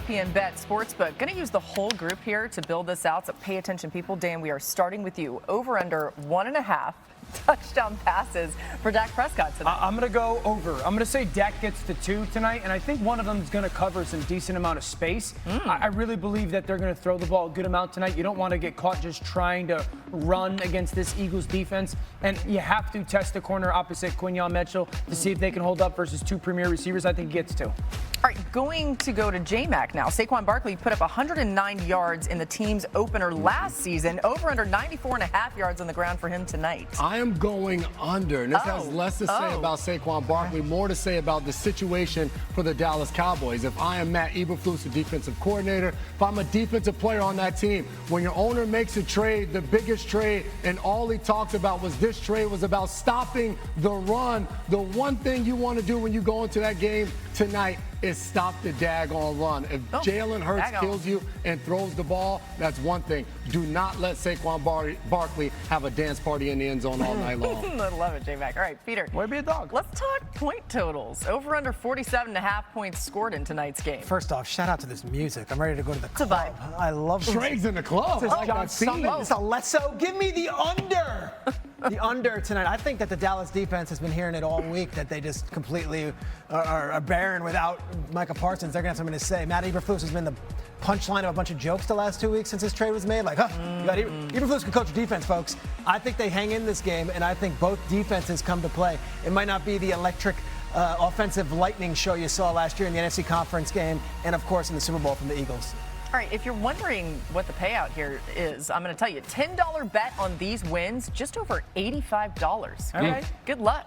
ESPN Bet Sportsbook. Going to use the whole group here to build this out, so pay attention, people. Dan, we are starting with you. Over under 1.5 touchdown passes for Dak Prescott tonight. I'm going to go over. I'm going to say Dak gets to 2 tonight, and I think one of them is going to cover some decent amount of space. I really believe that they're going to throw the ball a good amount tonight. You don't want to get caught just trying to run against this Eagles defense, and you have to test the corner opposite Quinyon Mitchell to see if they can hold up versus 2 premier receivers. I think he gets 2. All right, going to go to J-Mac now. Saquon Barkley put up 109 yards in the team's opener last season. Over under 94.5 yards on the ground for him tonight. I am going under, and this has less to say about Saquon Barkley, more to say about the situation for the Dallas Cowboys. If I am Matt Eberflus, the defensive coordinator, if I'm a defensive player on that team, when your owner makes a trade, the biggest trade, and all he talks about was this trade was about stopping the run, the one thing you want to do when you go into that game tonight is stop the daggone run. If Jalen Hurts kills you and throws the ball, that's one thing. Do not let Saquon Barkley have a dance party in the end zone all night long. I love it, J-Mac. All right, Peter. Way to be a dog. Let's talk point totals. Over under 47.5 points scored in tonight's game. First off, shout out to this music. I'm ready to go to the club. It's a vibe. I love Trey's in the club. This is John Summit. It's a let's-o. Give me the under. The under tonight. I think that the Dallas defense has been hearing it all week that they just completely are barren without Micah Parsons. They're going to have something to say. Matt Eberflus has been the punchline of a bunch of jokes the last 2 weeks since this trade was made. Like, Eberflus can coach defense, folks. I think they hang in this game, and I think both defenses come to play. It might not be the electric offensive lightning show you saw last year in the NFC Conference game and, of course, in the Super Bowl from the Eagles. All right, if you're wondering what the payout here is, I'm going to tell you. $10 bet on these wins, just over $85. All right. Good luck.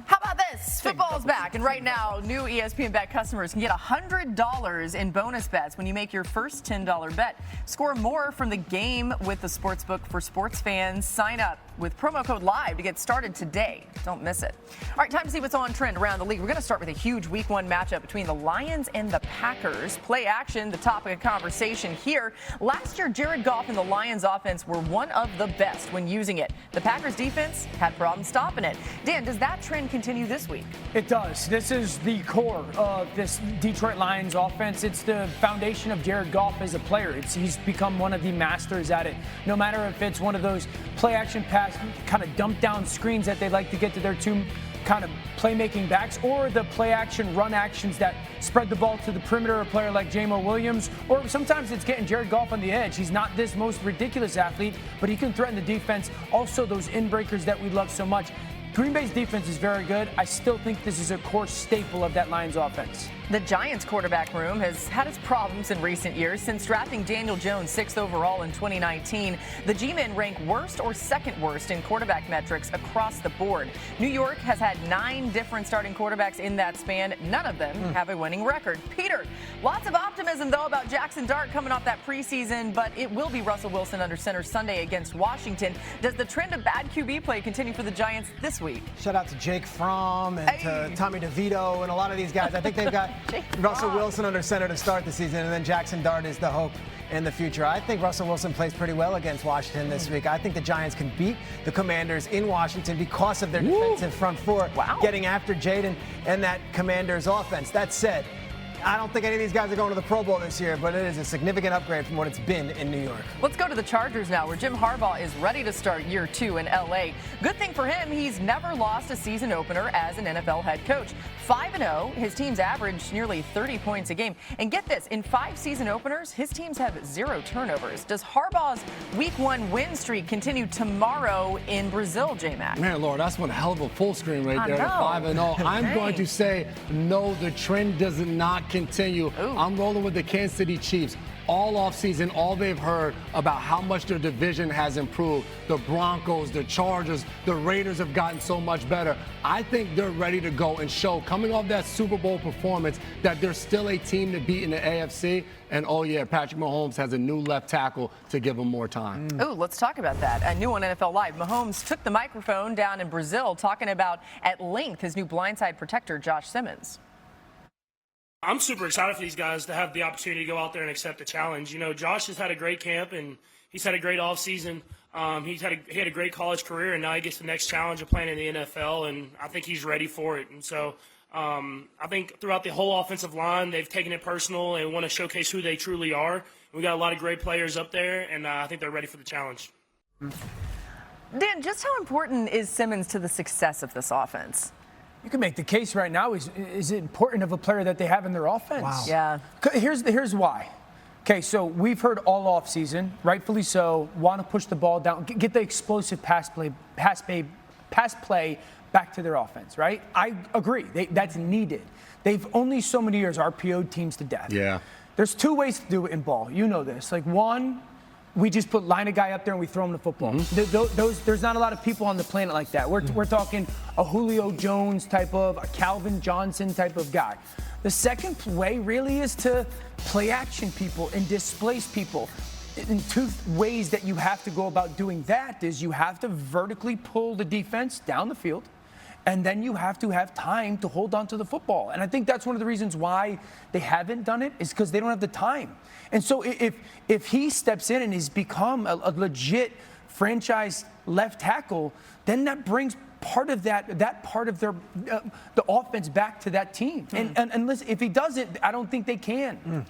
How about this? Football's back, and right now, new ESPN Bet customers can get $100 in bonus bets when you make your first $10 bet. Score more from the game with the Sportsbook for sports fans. Sign up with promo code LIVE to get started today. Don't miss it. All right, time to see what's on trend around the league. We're going to start with a huge Week 1 matchup between the Lions and the Packers. Play action, the topic of conversation here. Last year, Jared Goff and the Lions offense were one of the best when using it. The Packers defense had problems stopping it. Dan, does that trend continue this week? It does. This is the core of this Detroit Lions offense. It's the foundation of Jared Goff as a player. He's become one of the masters at it. No matter if it's one of those play-action pass, kind of dump down screens that they like to get to their 2 kind of playmaking backs, or the play-action run actions that spread the ball to the perimeter, a player like Jamo Williams, or sometimes it's getting Jared Goff on the edge. He's not this most ridiculous athlete, but he can threaten the defense. Also, those in-breakers that we love so much. Green Bay's defense is very good. I still think this is a core staple of that Lions offense. The Giants quarterback room has had its problems in recent years. Since drafting Daniel Jones 6th overall in 2019, the G-men rank worst or second worst in quarterback metrics across the board. New York has had 9 different starting quarterbacks in that span. None of them have a winning record. Peter, lots of optimism, though, about Jackson Dart coming off that preseason, but it will be Russell Wilson under center Sunday against Washington. Does the trend of bad QB play continue for the Giants this week? Shout out to Jake Fromm and to Tommy DeVito and a lot of these guys. I think they've got Russell Wilson under center to start the season, and then Jackson Dart is the hope in the future. I think Russell Wilson plays pretty well against Washington this week. I think the Giants can beat the Commanders in Washington because of their defensive front four getting after Jaden and that Commanders offense. That said, I don't think any of these guys are going to the Pro Bowl this year, but it is a significant upgrade from what it's been in New York. Let's go to the Chargers now, where Jim Harbaugh is ready to start year 2 in L.A. Good thing for him, he's never lost a season opener as an NFL head coach. 5-0, his teams average nearly 30 points a game. And get this, in 5 season openers, his teams have 0 turnovers. Does Harbaugh's Week 1 win streak continue tomorrow in Brazil, J-Mac? Man, Laura, that's one hell of a full screen right there. 5-0. I'm going to say, no, the trend does not continue. I'm rolling with the Kansas City Chiefs. All offseason, all they've heard about how much their division has improved. The Broncos, the Chargers, the Raiders have gotten so much better. I think they're ready to go and show, coming off that Super Bowl performance, that they're still a team to beat in the AFC. And, oh, yeah, Patrick Mahomes has a new left tackle to give him more time. Oh, let's talk about that. New on NFL Live. Mahomes took the microphone down in Brazil talking about, at length, his new blindside protector, Josh Simmons. I'm super excited for these guys to have the opportunity to go out there and accept the challenge. You know, Josh has had a great camp and he's had a great offseason. He had a great college career, and now he gets the next challenge of playing in the NFL, and I think he's ready for it. And so I think throughout the whole offensive line, they've taken it personal and want to showcase who they truly are. We got a lot of great players up there, and I think they're ready for the challenge. Dan, just how important is Simmons to the success of this offense? You can make the case right now. Is it important of a player that they have in their offense? Wow. Yeah. Here's why. Okay, so we've heard all offseason, rightfully so, want to push the ball down, get the explosive pass play back to their offense, right? I agree. That's needed. They've only so many years RPO'd teams to death. Yeah. There's two ways to do it in ball. You know this. Like, one, we just line a guy up there and we throw him the football. There's not a lot of people on the planet like that. We're talking a Julio Jones type of, a Calvin Johnson type of guy. The second way really is to play action people and displace people. In two ways that you have to go about doing that is you have to vertically pull the defense down the field, and then you have to have time to hold on to the football. And I think that's one of the reasons why they haven't done it is because they don't have the time. And so if he steps in and he's become a legit franchise left tackle, then that brings part of that part of their the offense back to that team. And listen, if he doesn't, I don't think they can.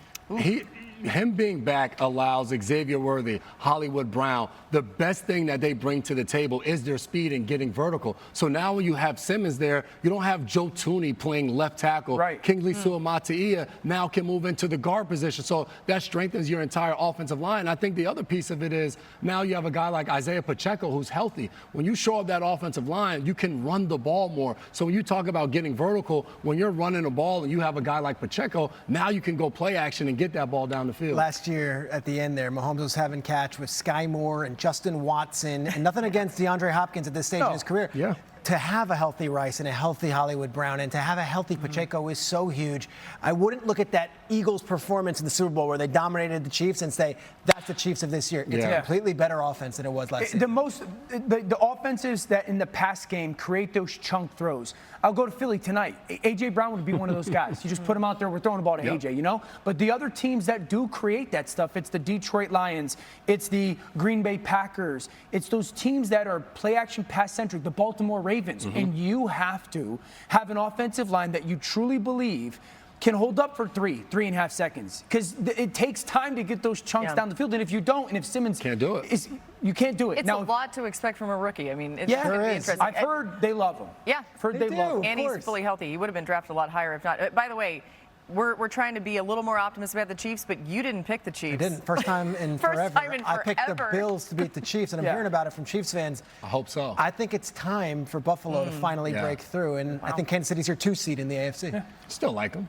Him being back allows Xavier Worthy, Hollywood Brown, the best thing that they bring to the table is their speed and getting vertical. So now when you have Simmons there, you don't have Joe Tooney playing left tackle. Right. Kingsley Suamataia now can move into the guard position. So that strengthens your entire offensive line. I think the other piece of it is now you have a guy like Isaiah Pacheco who's healthy. When you show up that offensive line, you can run the ball more. So when you talk about getting vertical, when you're running the ball and you have a guy like Pacheco, now you can go play action and get that ball down the field. Last year at the end there, Mahomes was having catch with Sky Moore and Justin Watson, and nothing against DeAndre Hopkins at this stage in his career. Yeah. To have a healthy Rice and a healthy Hollywood Brown and to have a healthy Pacheco is so huge. I wouldn't look at that Eagles performance in the Super Bowl where they dominated the Chiefs and say, that's the Chiefs of this year. It's a completely better offense than it was last season. The offenses that in the pass game create those chunk throws. I'll go to Philly tonight. A.J. Brown would be one of those guys. You just put him out there, we're throwing the ball to A.J., you know? But the other teams that do create that stuff, it's the Detroit Lions, it's the Green Bay Packers, it's those teams that are play-action pass-centric, the Baltimore Ravens. And you have to have an offensive line that you truly believe can hold up for 3.5 seconds. Because it takes time to get those chunks down the field. And if you don't, and if Simmons can't do it, you can't do it. It's a lot to expect from a rookie. I mean, it's yeah, going to be interesting. I've heard they love him. Yeah. I've heard they love him. And he's fully healthy. He would have been drafted a lot higher if not. By the way, we're trying to be a little more optimistic about the Chiefs, but you didn't pick the Chiefs. I didn't. First time in forever. I picked the Bills to beat the Chiefs, and I'm hearing about it from Chiefs fans. I hope so. I think it's time for Buffalo to finally break through, and I think Kansas City's your 2 seed in the AFC. Yeah. Still like them.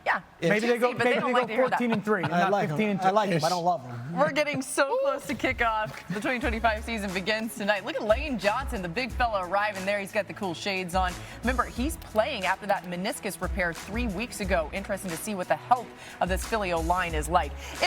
Yeah. Maybe they go 14-3, not 15-2. I like them. I don't love them. We're getting so close to kickoff. The 2025 season begins tonight. Look at Lane Johnson, the big fella arriving there. He's got the cool shades on. Remember, he's playing after that meniscus repair 3 weeks ago. Interesting to see what the health of this Philly O-line is like.